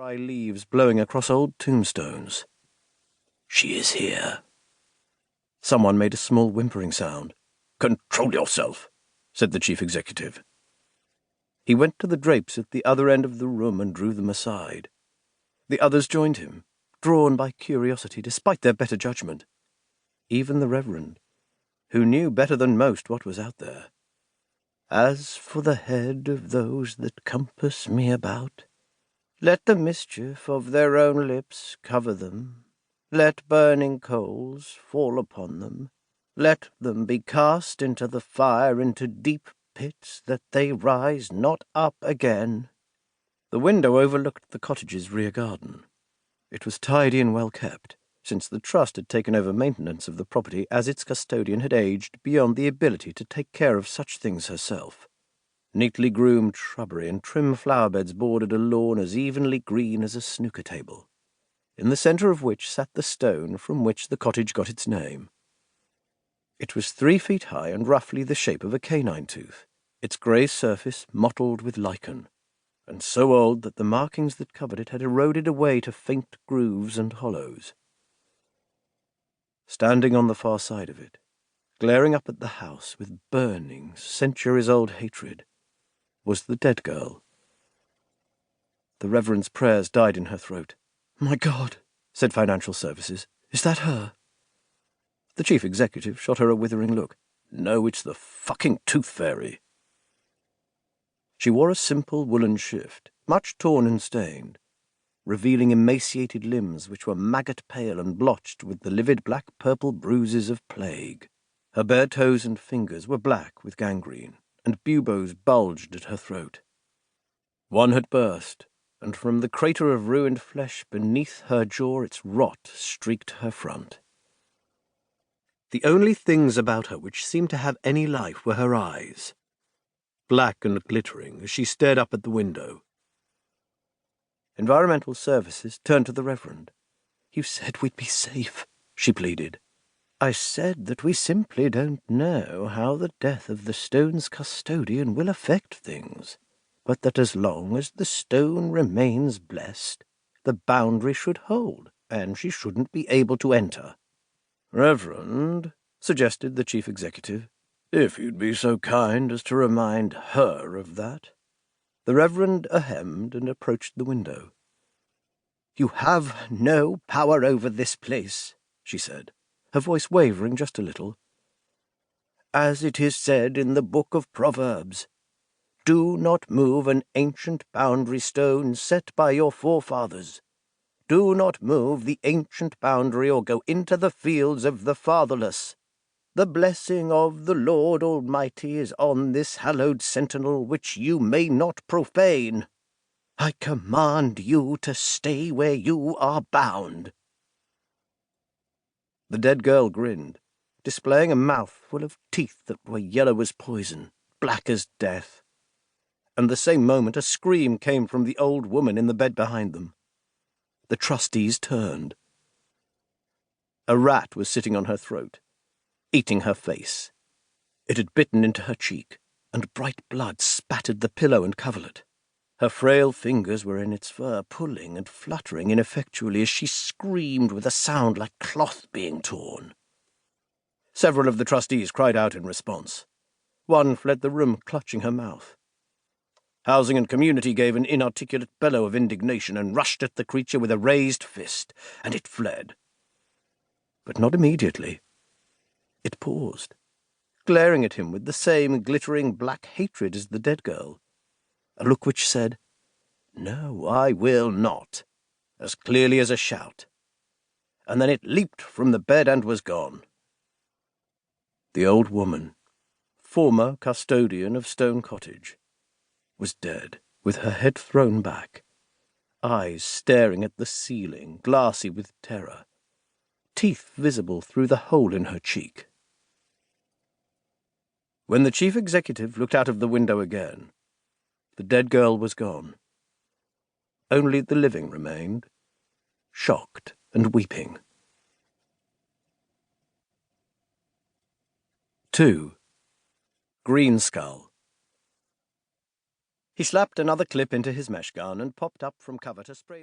dry leaves blowing across old tombstones. "She is here." Someone made a small whimpering sound. "Control yourself," said the chief executive. He went to the drapes at the other end of the room and drew them aside. The others joined him, drawn by curiosity despite their better judgment. Even the Reverend, who knew better than most what was out there. "As for the head of those that compass me about, let the mischief of their own lips cover them. Let burning coals fall upon them. Let them be cast into the fire, into deep pits, that they rise not up again." The window overlooked the cottage's rear garden. It was tidy and well kept, since the trust had taken over maintenance of the property as its custodian had aged beyond the ability to take care of such things herself. Neatly groomed shrubbery and trim flower beds bordered a lawn as evenly green as a snooker table, in the centre of which sat the stone from which the cottage got its name. It was 3 feet high and roughly the shape of a canine tooth, its grey surface mottled with lichen, and so old that the markings that covered it had eroded away to faint grooves and hollows. Standing on the far side of it, glaring up at the house with burning, centuries-old hatred, was the dead girl. The Reverend's prayers died in her throat. "My God," said Financial Services, "is that her?" The chief executive shot her a withering look. "No, it's the fucking tooth fairy." She wore a simple woolen shift, much torn and stained, revealing emaciated limbs which were maggot-pale and blotched with the livid black-purple bruises of plague. Her bare toes and fingers were black with gangrene, and buboes bulged at her throat. One had burst, and from the crater of ruined flesh beneath her jaw its rot streaked her front. The only things about her which seemed to have any life were her eyes, black and glittering as she stared up at the window. Environmental Services turned to the Reverend. "You said we'd be safe," she pleaded. "I said that we simply don't know how the death of the stone's custodian will affect things, but that as long as the stone remains blessed, the boundary should hold, and she shouldn't be able to enter." "Reverend," suggested the chief executive, "if you'd be so kind as to remind her of that." The Reverend ahemed and approached the window. "You have no power over this place," she said, her voice wavering just a little. "As it is said in the book of Proverbs, do not move an ancient boundary stone set by your forefathers. Do not move the ancient boundary or go into the fields of the fatherless. The blessing of the Lord Almighty is on this hallowed sentinel which you may not profane. I command you to stay where you are bound." The dead girl grinned, displaying a mouth full of teeth that were yellow as poison, black as death. And the same moment a scream came from the old woman in the bed behind them. The trustees turned. A rat was sitting on her throat, eating her face. It had bitten into her cheek, and bright blood spattered the pillow and coverlet. Her frail fingers were in its fur, pulling and fluttering ineffectually as she screamed with a sound like cloth being torn. Several of the trustees cried out in response. One fled the room, clutching her mouth. Housing and Community gave an inarticulate bellow of indignation and rushed at the creature with a raised fist, and it fled. But not immediately. It paused, glaring at him with the same glittering black hatred as the dead girl, a look which said, "No, I will not," as clearly as a shout. And then it leaped from the bed and was gone. The old woman, former custodian of Stone Cottage, was dead, with her head thrown back, eyes staring at the ceiling, glassy with terror, teeth visible through the hole in her cheek. When the chief executive looked out of the window again, the dead girl was gone. Only the living remained, shocked and weeping. 2. Green Skull. He slapped another clip into his mesh gun and popped up from cover to spray the